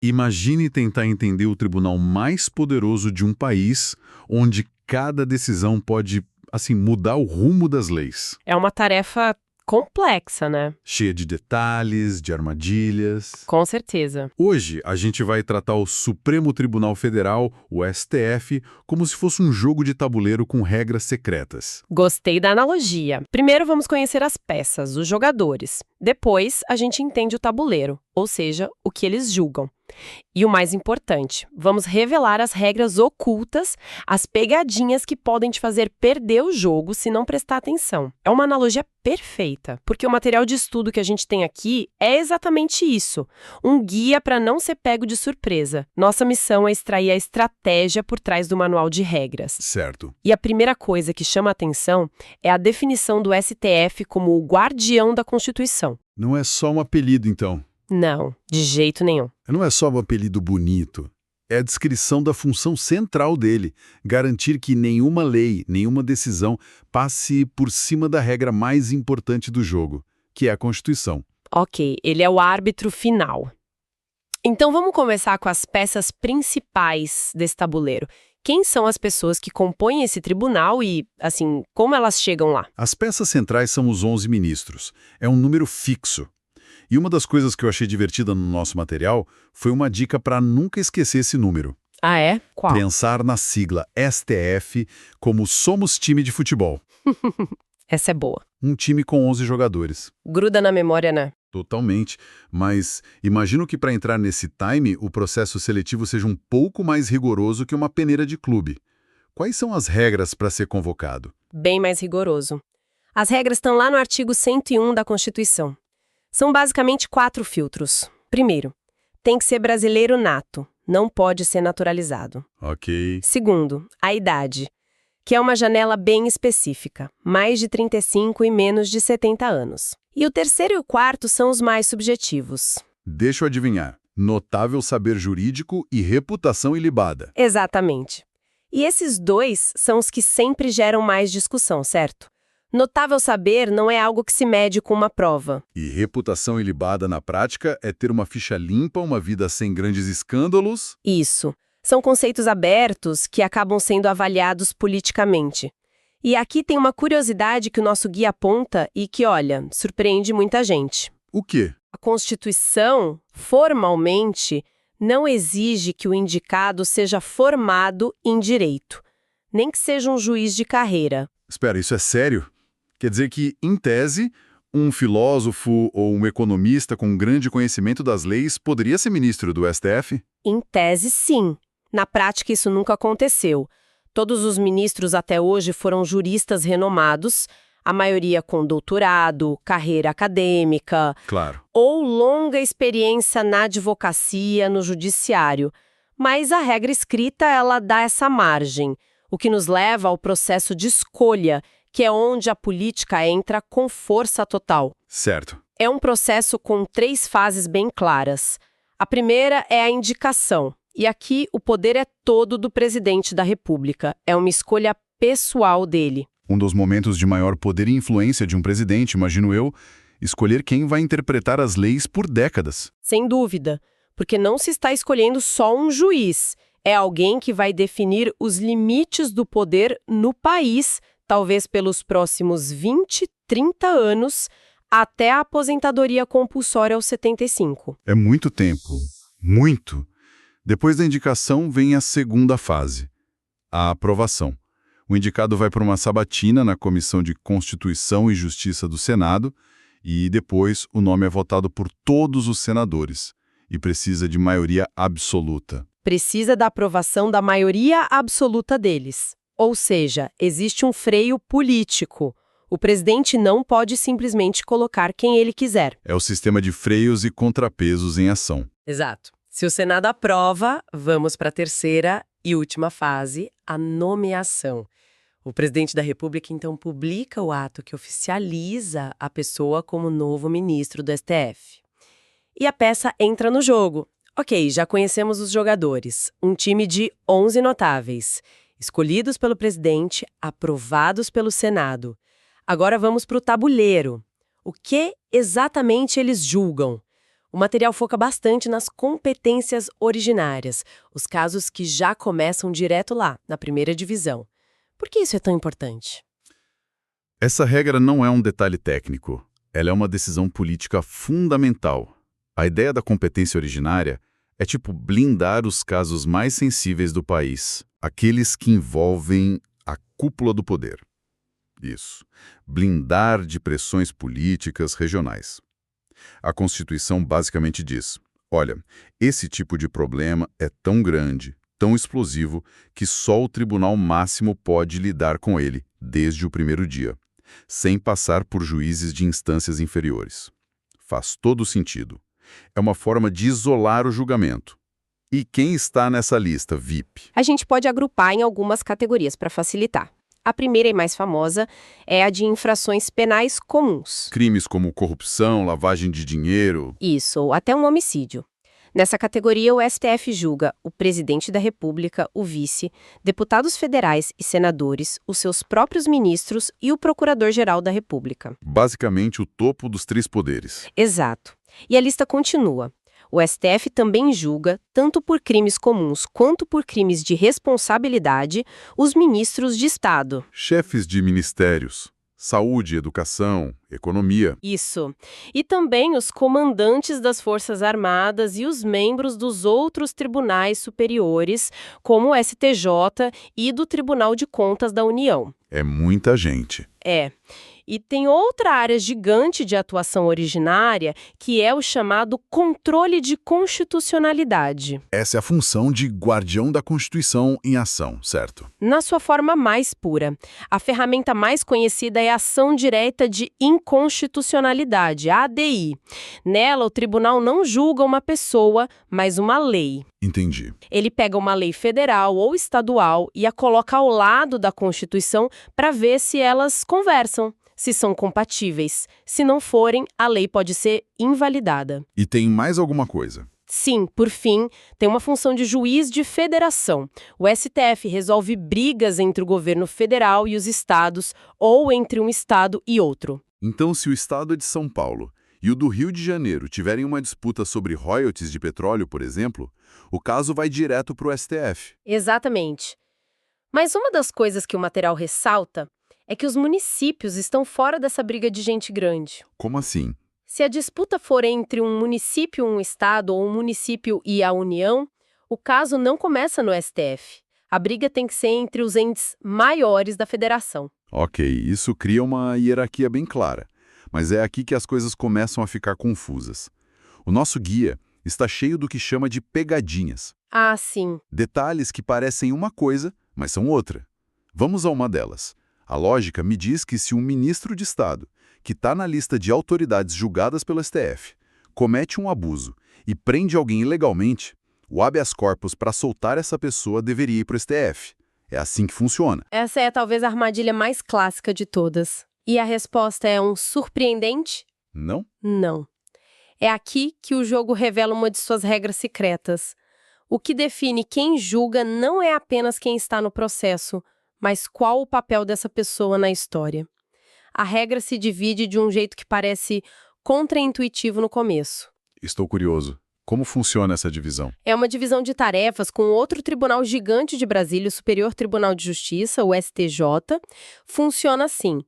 Imagine tentar entender o tribunal mais poderoso de um país, onde cada decisão pode, assim, mudar o rumo das leis. É uma tarefa complexa, né? Cheia de detalhes, de armadilhas. Com certeza. Hoje, a gente vai tratar o Supremo Tribunal Federal, o STF, como se fosse um jogo de tabuleiro com regras secretas. Gostei da analogia. Primeiro vamos conhecer as peças, os jogadores. Depois, a gente entende o tabuleiro, ou seja, o que eles julgam. E o mais importante, vamos revelar as regras ocultas, as pegadinhas que podem te fazer perder o jogo se não prestar atenção. É uma analogia perfeita, porque o material de estudo que a gente tem aqui é exatamente isso, um guia para não ser pego de surpresa. Nossa missão é extrair a estratégia por trás do manual de regras. Certo. E a primeira coisa que chama a atenção é a definição do STF como o guardião da Constituição. Não é só um apelido, então. Não, de jeito nenhum. Não é só um apelido bonito. É a descrição da função central dele, garantir que nenhuma lei, nenhuma decisão passe por cima da regra mais importante do jogo, que é a Constituição. Ok, ele é o árbitro final. Então vamos começar com as peças principais desse tabuleiro. Quem são as pessoas que compõem esse tribunal e, assim, como elas chegam lá? As peças centrais são os 11 ministros. É um número fixo. E uma das coisas que eu achei divertida no nosso material foi uma dica para nunca esquecer esse número. Ah, é? Qual? Pensar na sigla STF como somos time de futebol. Essa é boa. Um time com 11 jogadores. Gruda na memória, né? Totalmente. Mas imagino que para entrar nesse time, o processo seletivo seja um pouco mais rigoroso que uma peneira de clube. Quais são as regras para ser convocado? Bem mais rigoroso. As regras estão lá no artigo 101 da Constituição. São basicamente 4 filtros. Primeiro, tem que ser brasileiro nato, não pode ser naturalizado. Ok. Segundo, a idade, que é uma janela bem específica, mais de 35 e menos de 70 anos. E o terceiro e o quarto são os mais subjetivos. Deixa eu adivinhar. Notável saber jurídico e reputação ilibada. Exatamente. E esses dois são os que sempre geram mais discussão, certo? Notável saber não é algo que se mede com uma prova. E reputação ilibada na prática é ter uma ficha limpa, uma vida sem grandes escândalos. Isso. São conceitos abertos que acabam sendo avaliados politicamente. E aqui tem uma curiosidade que o nosso guia aponta e que, olha, surpreende muita gente. O quê? A Constituição, formalmente, não exige que o indicado seja formado em direito, nem que seja um juiz de carreira. Espera, isso é sério? Quer dizer que, em tese, um filósofo ou um economista com grande conhecimento das leis poderia ser ministro do STF? Em tese, sim. Na prática, isso nunca aconteceu. Todos os ministros até hoje foram juristas renomados, a maioria com doutorado, carreira acadêmica, Claro. ou longa experiência na advocacia, no judiciário. Mas a regra escrita, ela dá essa margem, o que nos leva ao processo de escolha, que é onde a política entra com força total. Certo. É um processo com 3 fases bem claras. A primeira é a indicação. E aqui o poder é todo do presidente da República. É uma escolha pessoal dele. Um dos momentos de maior poder e influência de um presidente, imagino eu, escolher quem vai interpretar as leis por décadas. Sem dúvida, porque não se está escolhendo só um juiz. É alguém que vai definir os limites do poder no país, talvez pelos próximos 20, 30 anos, até a aposentadoria compulsória aos 75. É muito tempo. Muito. Depois da indicação vem a segunda fase, a aprovação. O indicado vai para uma sabatina na Comissão de Constituição e Justiça do Senado e depois o nome é votado por todos os senadores e precisa de maioria absoluta. Precisa da aprovação da maioria absoluta deles. Ou seja, existe um freio político. O presidente não pode simplesmente colocar quem ele quiser. É o sistema de freios e contrapesos em ação. Exato. Se o Senado aprova, vamos para a terceira e última fase, a nomeação. O presidente da República, então, publica o ato que oficializa a pessoa como novo ministro do STF. E a peça entra no jogo. Ok, já conhecemos os jogadores. Um time de 11 notáveis, escolhidos pelo presidente, aprovados pelo Senado. Agora vamos para o tabuleiro. O que exatamente eles julgam? O material foca bastante nas competências originárias, os casos que já começam direto lá, na primeira divisão. Por que isso é tão importante? Essa regra não é um detalhe técnico. Ela é uma decisão política fundamental. A ideia da competência originária é tipo blindar os casos mais sensíveis do país, aqueles que envolvem a cúpula do poder. Isso. Blindar de pressões políticas regionais. A Constituição basicamente diz: olha, esse tipo de problema é tão grande, tão explosivo, que só o Tribunal Máximo pode lidar com ele, desde o primeiro dia, sem passar por juízes de instâncias inferiores. Faz todo sentido. É uma forma de isolar o julgamento. E quem está nessa lista VIP? A gente pode agrupar em algumas categorias para facilitar. A primeira e mais famosa é a de infrações penais comuns. Crimes como corrupção, lavagem de dinheiro. Isso, ou até um homicídio. Nessa categoria, o STF julga o presidente da República, o vice, deputados federais e senadores, os seus próprios ministros e o procurador-geral da República. Basicamente o topo dos três poderes. Exato. E a lista continua. O STF também julga, tanto por crimes comuns quanto por crimes de responsabilidade, os ministros de Estado. Chefes de ministérios, saúde, educação, economia. Isso. E também os comandantes das Forças Armadas e os membros dos outros tribunais superiores, como o STJ e do Tribunal de Contas da União. É muita gente. É. E tem outra área gigante de atuação originária, que é o chamado controle de constitucionalidade. Essa é a função de guardião da Constituição em ação, certo? Na sua forma mais pura. A ferramenta mais conhecida é a ação direta de inconstitucionalidade, a ADI. Nela, o tribunal não julga uma pessoa, mas uma lei. Entendi. Ele pega uma lei federal ou estadual e a coloca ao lado da Constituição para ver se elas conversam, se são compatíveis. Se não forem, a lei pode ser invalidada. E tem mais alguma coisa? Sim, por fim, tem uma função de juiz de federação. O STF resolve brigas entre o governo federal e os estados, ou entre um estado e outro. Então, se o estado é de São Paulo e o do Rio de Janeiro tiverem uma disputa sobre royalties de petróleo, por exemplo, o caso vai direto para o STF. Exatamente. Mas uma das coisas que o material ressalta é que os municípios estão fora dessa briga de gente grande. Como assim? Se a disputa for entre um município e um estado, ou um município e a União, o caso não começa no STF. A briga tem que ser entre os entes maiores da federação. Ok, isso cria uma hierarquia bem clara. Mas é aqui que as coisas começam a ficar confusas. O nosso guia está cheio do que chama de pegadinhas. Ah, sim. Detalhes que parecem uma coisa, mas são outra. Vamos a uma delas. A lógica me diz que se um ministro de Estado, que está na lista de autoridades julgadas pelo STF, comete um abuso e prende alguém ilegalmente, o habeas corpus para soltar essa pessoa deveria ir para o STF. É assim que funciona. Essa é talvez a armadilha mais clássica de todas. E a resposta é um surpreendente? Não? Não. É aqui que o jogo revela uma de suas regras secretas. O que define quem julga não é apenas quem está no processo, mas qual o papel dessa pessoa na história. A regra se divide de um jeito que parece contraintuitivo no começo. Estou curioso. Como funciona essa divisão? É uma divisão de tarefas com outro tribunal gigante de Brasília, o Superior Tribunal de Justiça, o STJ. Funciona assim.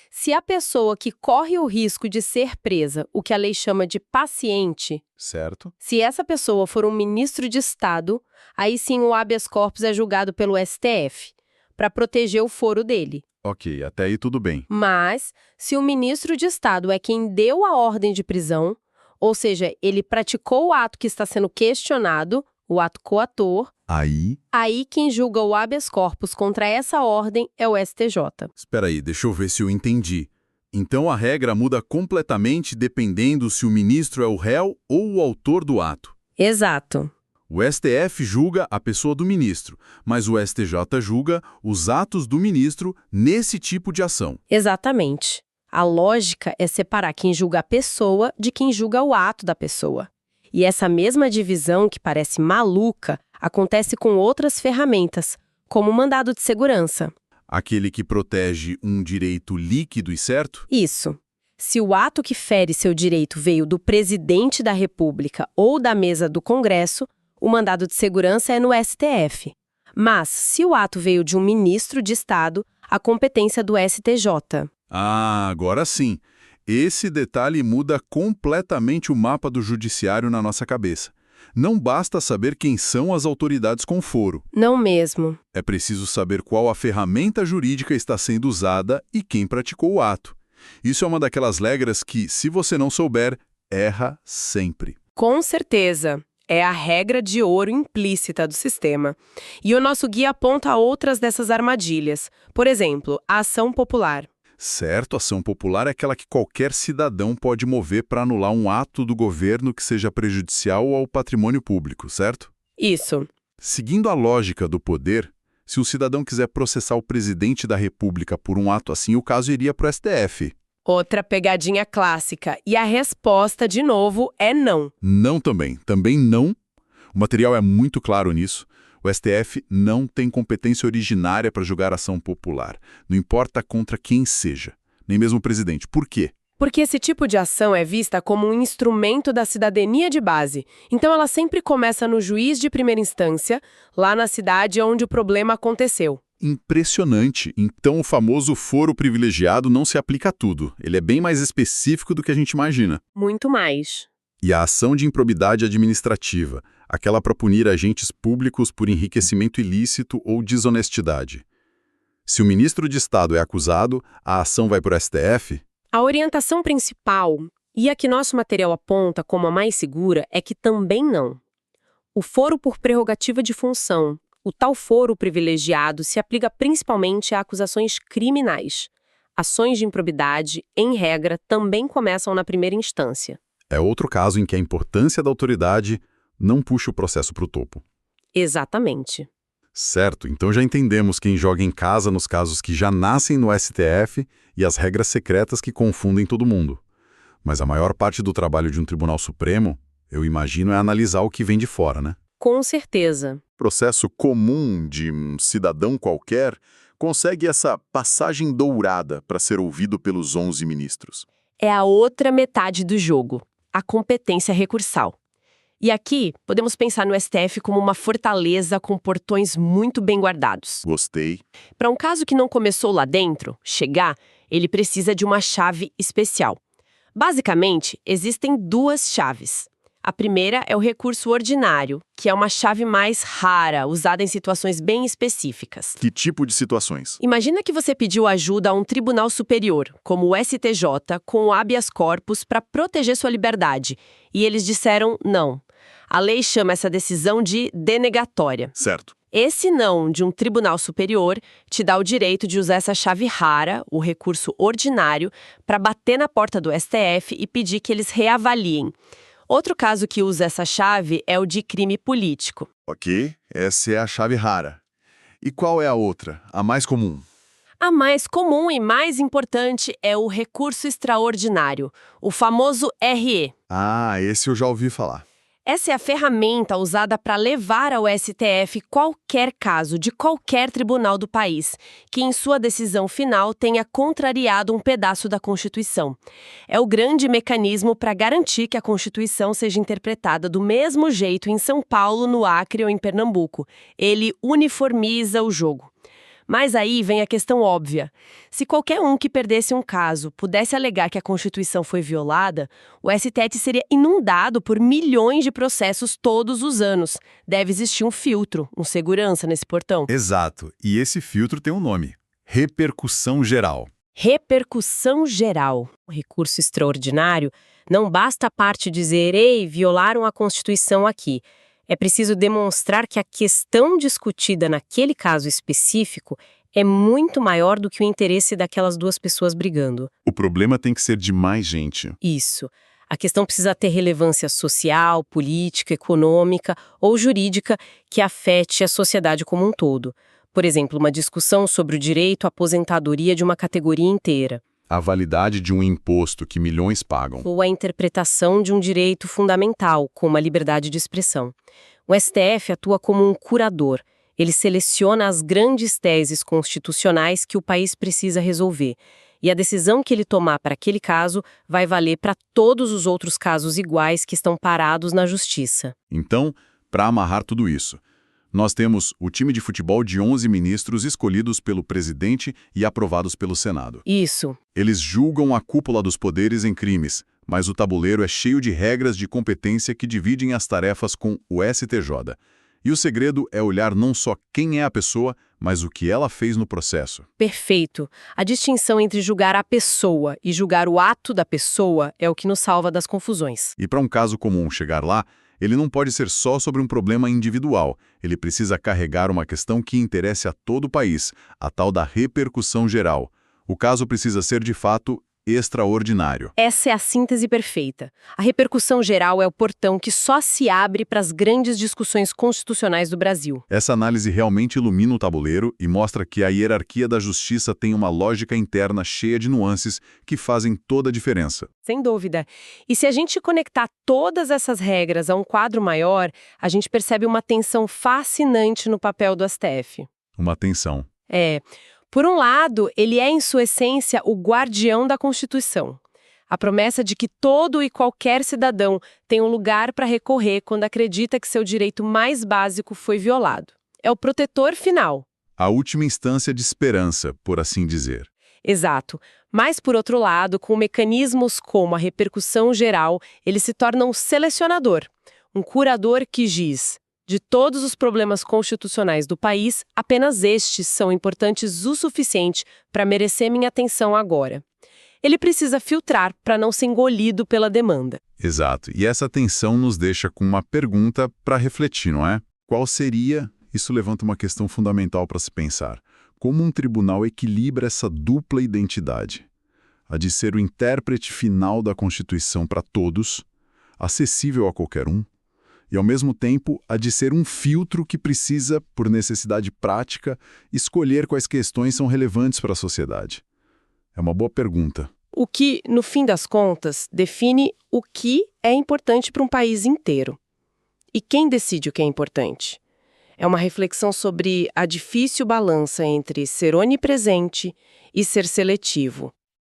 Se a pessoa que corre o risco de ser presa, o que a lei chama de paciente, Certo? se essa pessoa for um ministro de Estado, aí sim o habeas corpus é julgado pelo STF, para proteger o foro dele. Ok, até aí tudo bem. Mas, se o ministro de Estado é quem deu a ordem de prisão, ou seja, ele praticou o ato que está sendo questionado, o ato coator, aí quem julga o habeas corpus contra essa ordem é o STJ. Espera aí, deixa eu ver se eu entendi. Então a regra muda completamente dependendo se o ministro é o réu ou o autor do ato. Exato. O STF julga a pessoa do ministro, mas o STJ julga os atos do ministro nesse tipo de ação. Exatamente. A lógica é separar quem julga a pessoa de quem julga o ato da pessoa. E essa mesma divisão, que parece maluca, acontece com outras ferramentas, como o mandado de segurança. Aquele que protege um direito líquido e certo? Isso. Se o ato que fere seu direito veio do presidente da República ou da mesa do Congresso, o mandado de segurança é no STF. Mas, se o ato veio de um ministro de Estado, a competência é do STJ. Ah, agora sim. Esse detalhe muda completamente o mapa do judiciário na nossa cabeça. Não basta saber quem são as autoridades com foro. Não mesmo. É preciso saber qual a ferramenta jurídica está sendo usada e quem praticou o ato. Isso é uma daquelas regras que, se você não souber, erra sempre. Com certeza. É a regra de ouro implícita do sistema. E o nosso guia aponta outras dessas armadilhas. Por exemplo, a ação popular. Certo, ação popular é aquela que qualquer cidadão pode mover para anular um ato do governo que seja prejudicial ao patrimônio público, certo? Isso. Seguindo a lógica do poder, se um cidadão quiser processar o presidente da República por um ato assim, o caso iria para o STF. Outra pegadinha clássica. E a resposta, de novo, é não. Não também. Também não. O material é muito claro nisso. O STF não tem competência originária para julgar ação popular. Não importa contra quem seja. Nem mesmo o presidente. Por quê? Porque esse tipo de ação é vista como um instrumento da cidadania de base. Então ela sempre começa no juiz de primeira instância, lá na cidade onde o problema aconteceu. Impressionante. Então o famoso foro privilegiado não se aplica a tudo. Ele é bem mais específico do que a gente imagina. Muito mais. E a ação de improbidade administrativa, aquela para punir agentes públicos por enriquecimento ilícito ou desonestidade. Se o ministro de Estado é acusado, a ação vai para o STF? A orientação principal, e a que nosso material aponta como a mais segura, é que também não. O foro por prerrogativa de função, o tal foro privilegiado, se aplica principalmente a acusações criminais. Ações de improbidade, em regra, também começam na primeira instância. É outro caso em que a importância da autoridade não puxa o processo para o topo. Exatamente. Certo, então já entendemos quem joga em casa nos casos que já nascem no STF e as regras secretas que confundem todo mundo. Mas a maior parte do trabalho de um Tribunal Supremo, eu imagino, é analisar o que vem de fora, né? Com certeza. Processo comum de um cidadão qualquer consegue essa passagem dourada para ser ouvido pelos 11 ministros. É a outra metade do jogo, a competência recursal. E aqui, podemos pensar no STF como uma fortaleza com portões muito bem guardados. Gostei. Para um caso que não começou lá dentro, chegar, ele precisa de uma chave especial. Basicamente, existem duas chaves. A primeira é o recurso ordinário, que é uma chave mais rara, usada em situações bem específicas. Que tipo de situações? Imagina que você pediu ajuda a um tribunal superior, como o STJ, com o habeas corpus para proteger sua liberdade, e eles disseram não. A lei chama essa decisão de denegatória. Certo. Esse não de um tribunal superior te dá o direito de usar essa chave rara, o recurso ordinário, para bater na porta do STF e pedir que eles reavaliem. Outro caso que usa essa chave é o de crime político. Ok, essa é a chave rara. E qual é a outra, a mais comum? A mais comum e mais importante é o recurso extraordinário, o famoso RE. Ah, esse eu já ouvi falar. Essa é a ferramenta usada para levar ao STF qualquer caso de qualquer tribunal do país que em sua decisão final tenha contrariado um pedaço da Constituição. É o grande mecanismo para garantir que a Constituição seja interpretada do mesmo jeito em São Paulo, no Acre ou em Pernambuco. Ele uniformiza o jogo. Mas aí vem a questão óbvia. Se qualquer um que perdesse um caso pudesse alegar que a Constituição foi violada, o STF seria inundado por milhões de processos todos os anos. Deve existir um filtro, um segurança nesse portão. Exato, e esse filtro tem um nome: repercussão geral. Repercussão geral. O recurso extraordinário não basta a parte dizer, ei, violaram a Constituição aqui. É preciso demonstrar que a questão discutida naquele caso específico é muito maior do que o interesse daquelas duas pessoas brigando. O problema tem que ser de mais gente. Isso. A questão precisa ter relevância social, política, econômica ou jurídica que afete a sociedade como um todo. Por exemplo, uma discussão sobre o direito à aposentadoria de uma categoria inteira. A validade de um imposto que milhões pagam. Ou a interpretação de um direito fundamental, como a liberdade de expressão. O STF atua como um curador. Ele seleciona as grandes teses constitucionais que o país precisa resolver. E a decisão que ele tomar para aquele caso vai valer para todos os outros casos iguais que estão parados na justiça. Então, para amarrar tudo isso, nós temos o time de futebol de 11 ministros escolhidos pelo presidente e aprovados pelo Senado. Isso. Eles julgam a cúpula dos poderes em crimes, mas o tabuleiro é cheio de regras de competência que dividem as tarefas com o STJ. E o segredo é olhar não só quem é a pessoa, mas o que ela fez no processo. Perfeito. A distinção entre julgar a pessoa e julgar o ato da pessoa é o que nos salva das confusões. E para um caso comum chegar lá, ele não pode ser só sobre um problema individual. Ele precisa carregar uma questão que interesse a todo o país, a tal da repercussão geral. O caso precisa ser, de fato, extraordinário. Essa é a síntese perfeita. A repercussão geral é o portão que só se abre para as grandes discussões constitucionais do Brasil. Essa análise realmente ilumina o tabuleiro e mostra que a hierarquia da justiça tem uma lógica interna cheia de nuances que fazem toda a diferença. Sem dúvida. E se a gente conectar todas essas regras a um quadro maior, a gente percebe uma tensão fascinante no papel do STF. Uma tensão. Por um lado, ele é, em sua essência, o guardião da Constituição. A promessa de que todo e qualquer cidadão tem um lugar para recorrer quando acredita que seu direito mais básico foi violado. É o protetor final. A última instância de esperança, por assim dizer. Exato. Mas, por outro lado, com mecanismos como a repercussão geral, ele se torna um selecionador, um curador que diz: de todos os problemas constitucionais do país, apenas estes são importantes o suficiente para merecer minha atenção agora. Ele precisa filtrar para não ser engolido pela demanda. Exato. E essa tensão nos deixa com uma pergunta para refletir, não é? Qual seria? Isso levanta uma questão fundamental para se pensar. Como um tribunal equilibra essa dupla identidade? A de ser o intérprete final da Constituição para todos, acessível a qualquer um, e, ao mesmo tempo, a de ser um filtro que precisa, por necessidade prática, escolher quais questões são relevantes para a sociedade. É uma boa pergunta. O que, no fim das contas, define o que é importante para um país inteiro. E quem decide o que é importante? É uma reflexão sobre a difícil balança entre ser onipresente e ser seletivo.